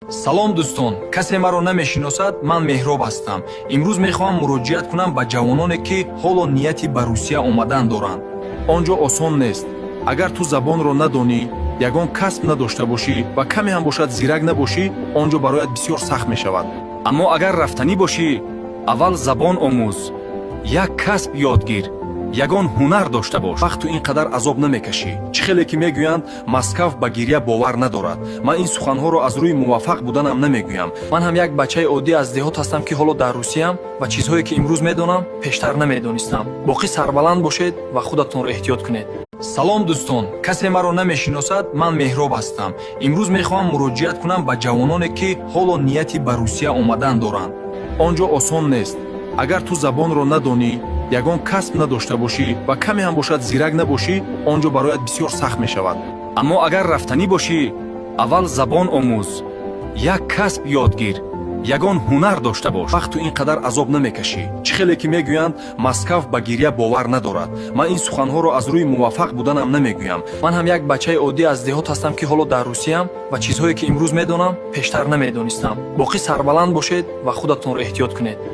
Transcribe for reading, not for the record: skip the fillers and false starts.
салом дӯстон, касе маро намешиносад, ман меҳроб ҳастам. имрӯз мехоҳам муроҷиат кунам ба ҷавононе ки ҳоло нияти ба русия омадан доранд. он ҷо осон нест. агар ту забонро надонӣ, ягон касб надошта бошӣ ва каме ҳам бошад зирак набошӣ, он ҷо бароят бисёр сахт мешавад. аммо агар рафтанӣ бошӣ, аввал забон омӯз, як касб ёд гир, ягон ҳунар дошта бош. вақт ту ин қадар азоб намекашӣ. чӣ хеле ки мегӯянд маскав ба гирья бовар надорад. ман ин суханҳоро аз рӯи муваффақ буданам намегӯям. ман ҳам як бачаи оддӣ аз деҳот ҳастам ки ҳоло дар русиям ва чизҳое ки имрӯз медонам пештар намедонистам. боқӣ сарбаланд бошед ва худатонро эҳтиёт кунед. салом дӯстон, касе маро намешиносад, ман меҳроб ҳастам. имрӯз мехоҳам муроҷиат кунам ба ҷавононе ки ҳоло нияти ба русия омадан доранд. он ҷо осон нест. агар ту забонро надонӣ, ягон касб надошта бошӣ ва каме ҳам бошад зирак набошӣ, он ҷо бароят бисёр сахт мешавад. аммо агар рафтанӣ бошӣ, аввал забон омӯз, як касб ёд гир, ягон ҳунар дошта бош. вақт ту ин қадар азоб намекашӣ. чӣ хеле ки мегӯянд маскав ба гирья бовар надорад. ман ин суханҳоро аз рӯи муваффақ буданам намегӯям. ман ҳам як бачаи оддӣ аз деҳот ҳастам ки ҳоло дар русиям ва чизҳое ки имрӯз медонам пештар намедонистам. боқӣ сарбаланд бошед ва худатонро эҳтиёт кунед.